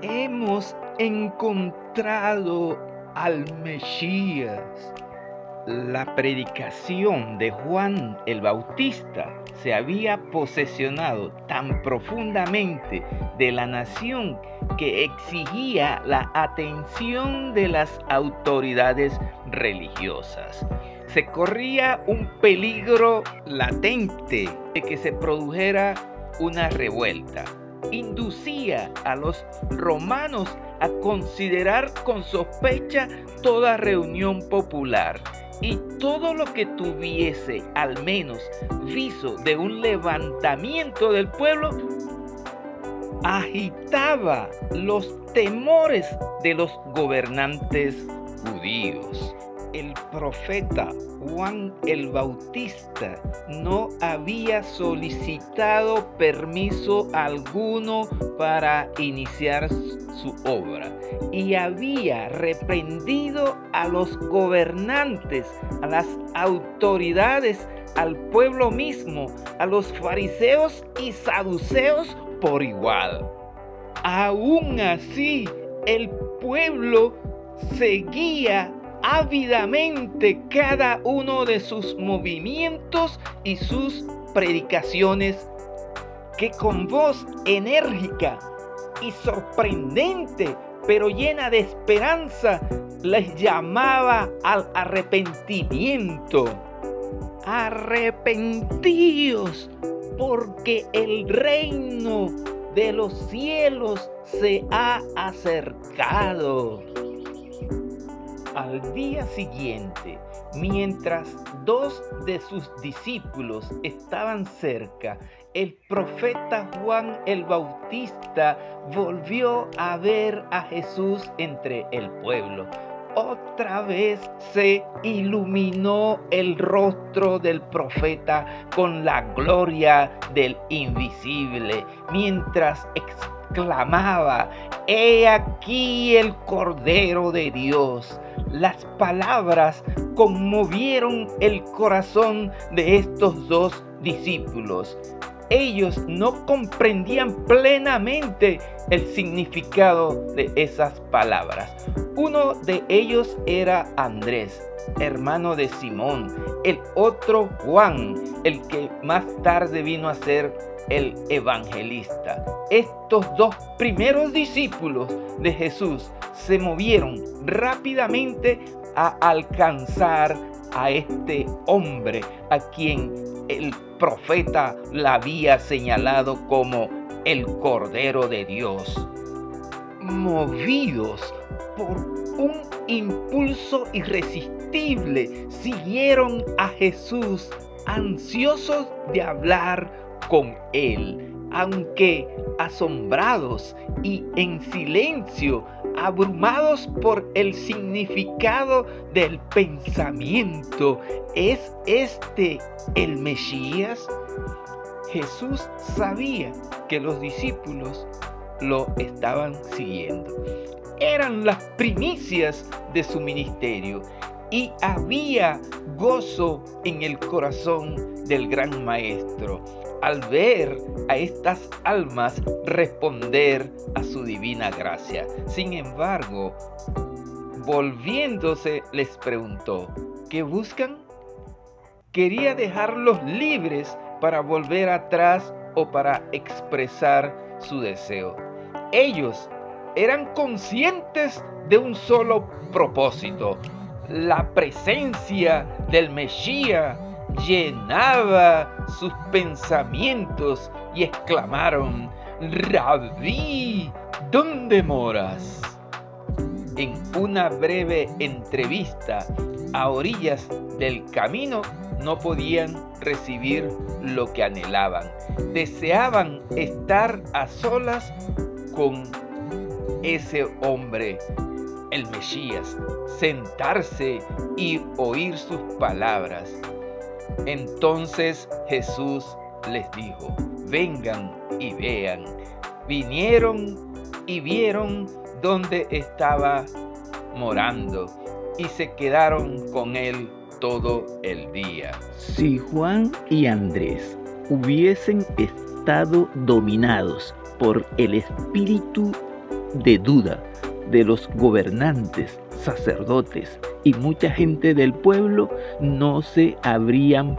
Hemos encontrado al Mesías. La predicación de Juan el Bautista se había posesionado tan profundamente de la nación que exigía la atención de las autoridades religiosas. Se corría un peligro latente de que se produjera una revuelta. Inducía a los romanos a considerar con sospecha toda reunión popular y todo lo que tuviese al menos viso de un levantamiento del pueblo agitaba los temores de los gobernantes judíos. El profeta Juan el Bautista no había solicitado permiso alguno para iniciar su obra y había reprendido a los gobernantes, a las autoridades, al pueblo mismo, a los fariseos y saduceos por igual. Aún así, el pueblo seguía ávidamente cada uno de sus movimientos y sus predicaciones, que con voz enérgica y sorprendente, pero llena de esperanza, les llamaba al arrepentimiento. Arrepentíos, porque el reino de los cielos se ha acercado. Al día siguiente, mientras dos de sus discípulos estaban cerca, el profeta Juan el Bautista volvió a ver a Jesús entre el pueblo. Otra vez se iluminó el rostro del profeta con la gloria del invisible, mientras exclamaba: «He aquí el Cordero de Dios». Las palabras conmovieron el corazón de estos dos discípulos. Ellos no comprendían plenamente el significado de esas palabras. Uno de ellos era Andrés, hermano de Simón. El otro, Juan, el que más tarde vino a ser el evangelista. Estos dos primeros discípulos de Jesús se movieron rápidamente a alcanzar a este hombre a quien el profeta la había señalado como el Cordero de Dios. Movidos por un impulso irresistible, siguieron a Jesús, ansiosos de hablar con él, aunque asombrados y en silencio, abrumados por el significado del pensamiento. ¿Es este el Mesías? Jesús sabía que los discípulos lo estaban siguiendo. Eran las primicias de su ministerio y había gozo en el corazón del gran maestro al ver a estas almas responder a su divina gracia. Sin embargo, volviéndose, les preguntó: ¿qué buscan? ¿Quería dejarlos libres para volver atrás o para expresar su deseo? Ellos eran conscientes de un solo propósito. La presencia del Mesías llenaba sus pensamientos y exclamaron: «Rabí, ¿dónde moras?». En una breve entrevista a orillas del camino no podían recibir lo que anhelaban. Deseaban estar a solas con ese hombre, el Mesías, sentarse y oír sus palabras. Entonces Jesús les dijo: «Vengan y vean». Vinieron y vieron dónde estaba morando y se quedaron con él todo el día. Si Juan y Andrés hubiesen estado dominados por el espíritu de duda de los gobernantes, sacerdotes y mucha gente del pueblo, no se habrían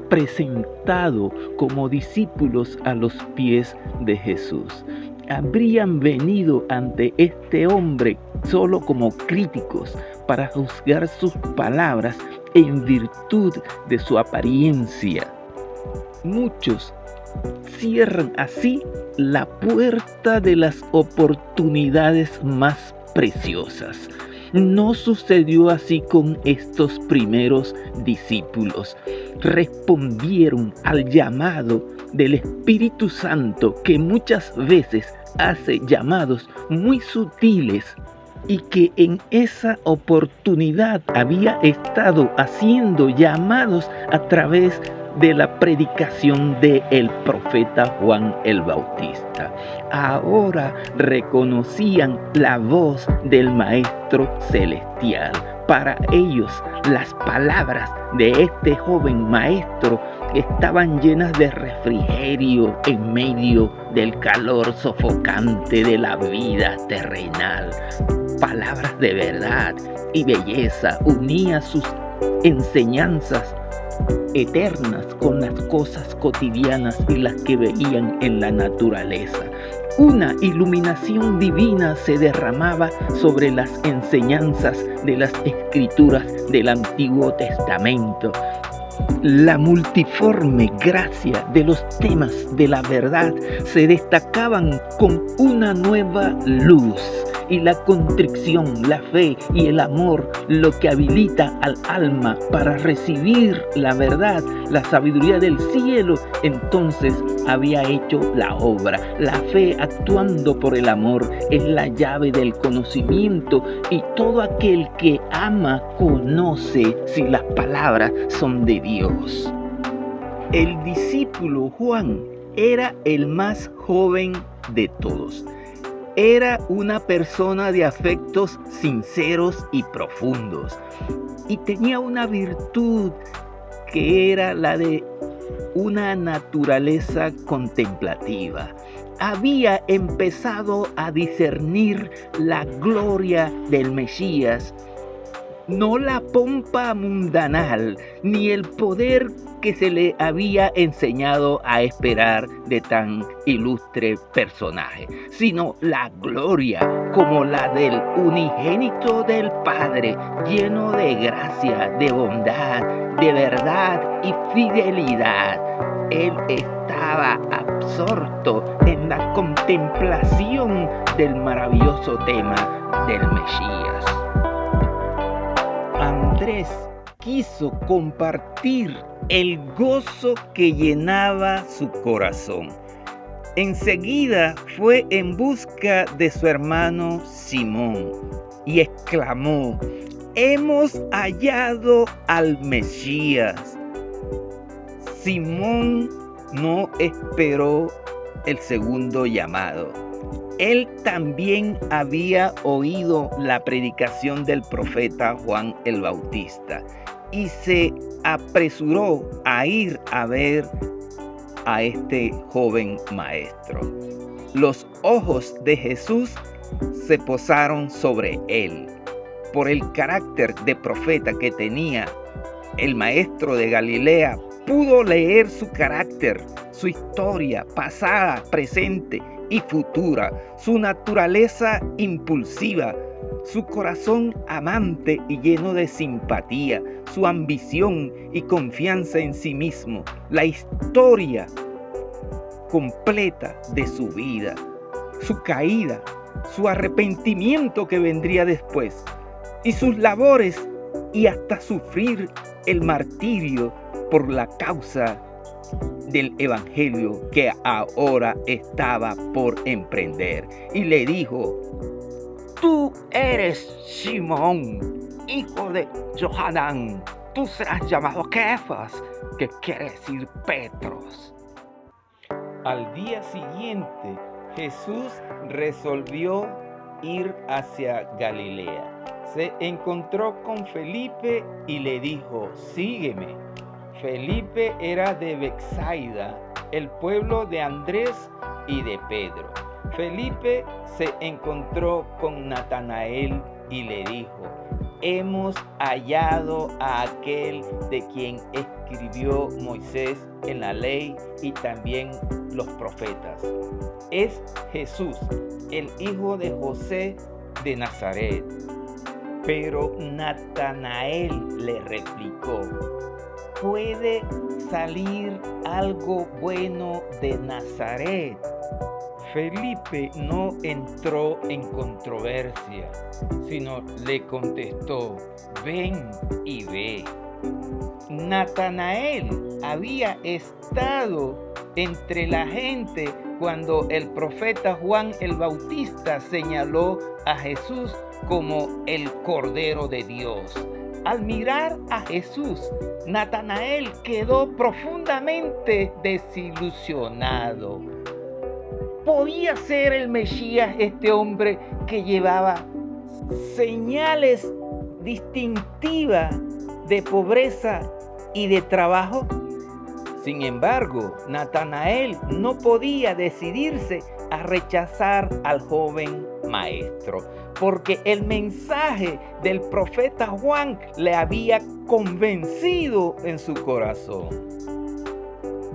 presentado como discípulos a los pies de Jesús. Habrían venido ante este hombre solo como críticos para juzgar sus palabras en virtud de su apariencia. Muchos cierran así la puerta de las oportunidades más preciosas. No sucedió así con estos primeros discípulos. Respondieron al llamado del Espíritu Santo, que muchas veces hace llamados muy sutiles y que en esa oportunidad había estado haciendo llamados a través de la predicación del profeta Juan el Bautista. Ahora reconocían la voz del Maestro Celestial. Para ellos, las palabras de este joven maestro estaban llenas de refrigerio en medio del calor sofocante de la vida terrenal. Palabras de verdad y belleza. Unía sus enseñanzas eternas con las cosas cotidianas y las que veían en la naturaleza. Una iluminación divina se derramaba sobre las enseñanzas de las escrituras del Antiguo Testamento. La multiforme gracia de los temas de la verdad se destacaban con una nueva luz, y la contrición, la fe y el amor, lo que habilita al alma para recibir la verdad, la sabiduría del cielo, entonces había hecho la obra. La fe, actuando por el amor, es la llave del conocimiento, y todo aquel que ama conoce si las palabras son de Dios. El discípulo Juan era el más joven de todos. Era una persona de afectos sinceros y profundos, y tenía una virtud que era la de una naturaleza contemplativa. Había empezado a discernir la gloria del Mesías, no la pompa mundanal, ni el poder que se le había enseñado a esperar de tan ilustre personaje, sino la gloria como la del unigénito del Padre, lleno de gracia, de bondad, de verdad y fidelidad. Él estaba absorto en la contemplación del maravilloso tema del Mesías. Andrés quiso compartir el gozo que llenaba su corazón. Enseguida fue en busca de su hermano Simón y exclamó: «Hemos hallado al Mesías». Simón no esperó el segundo llamado. Él también había oído la predicación del profeta Juan el Bautista y se apresuró a ir a ver a este joven maestro. Los ojos de Jesús se posaron sobre él. Por el carácter de profeta que tenía, el maestro de Galilea pudo leer su carácter, su historia pasada, presente y futura, su naturaleza impulsiva, su corazón amante y lleno de simpatía, su ambición y confianza en sí mismo, la historia completa de su vida, su caída, su arrepentimiento que vendría después, y sus labores, y hasta sufrir el martirio por la causa del evangelio que ahora estaba por emprender. Y le dijo: «Tú eres Simón, hijo de Johanán. Tú serás llamado Kefas, que quiere decir Petros». Al día siguiente, Jesús resolvió ir hacia Galilea. Se encontró con Felipe y le dijo: «Sígueme». Felipe era de Betsaida, el pueblo de Andrés y de Pedro. Felipe se encontró con Natanael y le dijo: hemos hallado a aquel de quien escribió Moisés en la ley y también los profetas. Es Jesús, el hijo de José de Nazaret. Pero Natanael le replicó: ¿puede salir algo bueno de Nazaret? Felipe no entró en controversia, sino le contestó: ven y ve. Natanael había estado entre la gente cuando el profeta Juan el Bautista señaló a Jesús como el Cordero de Dios. Al mirar a Jesús, Natanael quedó profundamente desilusionado. ¿Podía ser el Mesías este hombre que llevaba señales distintivas de pobreza y de trabajo? Sin embargo, Natanael no podía decidirse a rechazar al joven maestro, porque el mensaje del profeta Juan le había convencido en su corazón.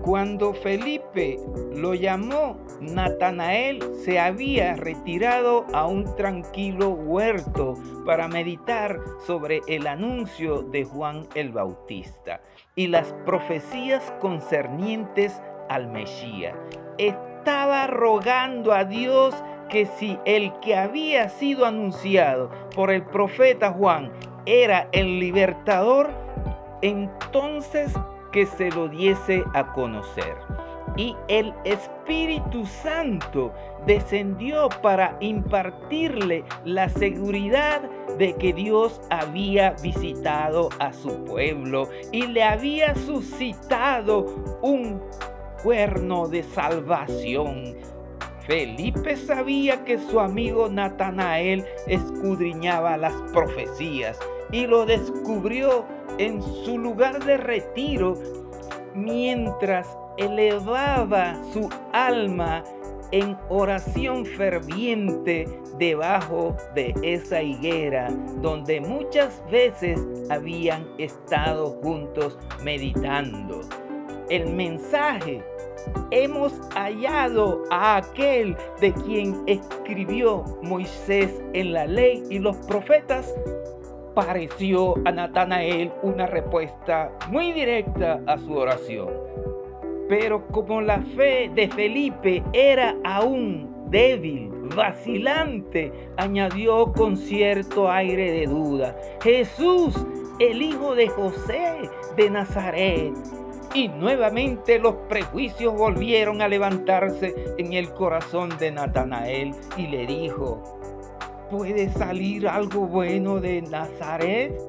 Cuando Felipe lo llamó, Natanael se había retirado a un tranquilo huerto para meditar sobre el anuncio de Juan el Bautista y las profecías concernientes al Mesías. Estaba rogando a Dios que si el que había sido anunciado por el profeta Juan era el libertador, entonces que se lo diese a conocer. Y el Espíritu Santo descendió para impartirle la seguridad de que Dios había visitado a su pueblo y le había suscitado un cuerno de salvación. Felipe sabía que su amigo Natanael escudriñaba las profecías y lo descubrió en su lugar de retiro mientras elevaba su alma en oración ferviente debajo de esa higuera donde muchas veces habían estado juntos meditando. El mensaje: hemos hallado a aquel de quien escribió Moisés en la ley y los profetas, pareció a Natanael una respuesta muy directa a su oración. Pero como la fe de Felipe era aún débil, vacilante, añadió con cierto aire de duda: Jesús, el hijo de José de Nazaret. Y nuevamente los prejuicios volvieron a levantarse en el corazón de Natanael y le dijo: ¿puede salir algo bueno de Nazaret?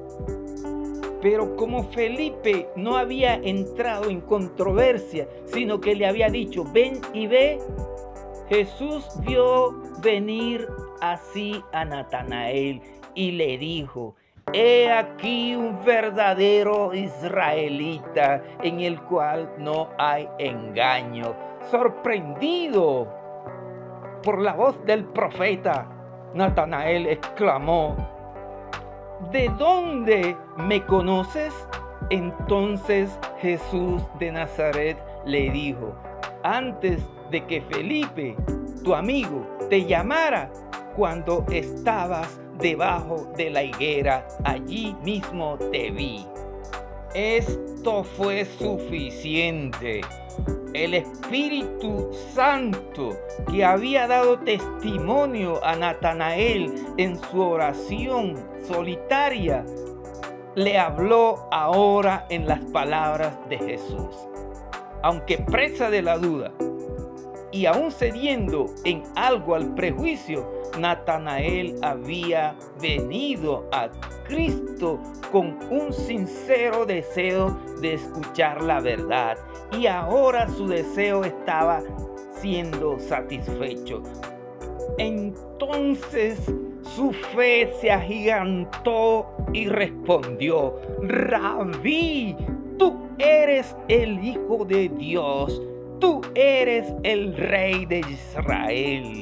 Pero como Felipe no había entrado en controversia, sino que le había dicho: ven y ve, Jesús vio venir así a Natanael y le dijo: he aquí un verdadero israelita en el cual no hay engaño. Sorprendido por la voz del profeta, Natanael exclamó: ¿de dónde me conoces? Entonces Jesús de Nazaret le dijo: antes de que Felipe, tu amigo, te llamara, cuando estabas debajo de la higuera, allí mismo te vi. Esto fue suficiente. El Espíritu Santo, que había dado testimonio a Natanael en su oración solitaria, le habló ahora en las palabras de Jesús. Aunque presa de la duda y aún cediendo en algo al prejuicio, Natanael había venido a Cristo con un sincero deseo de escuchar la verdad, y ahora su deseo estaba siendo satisfecho. Entonces su fe se agigantó y respondió: Rabí, tú eres el Hijo de Dios, tú eres el Rey de Israel.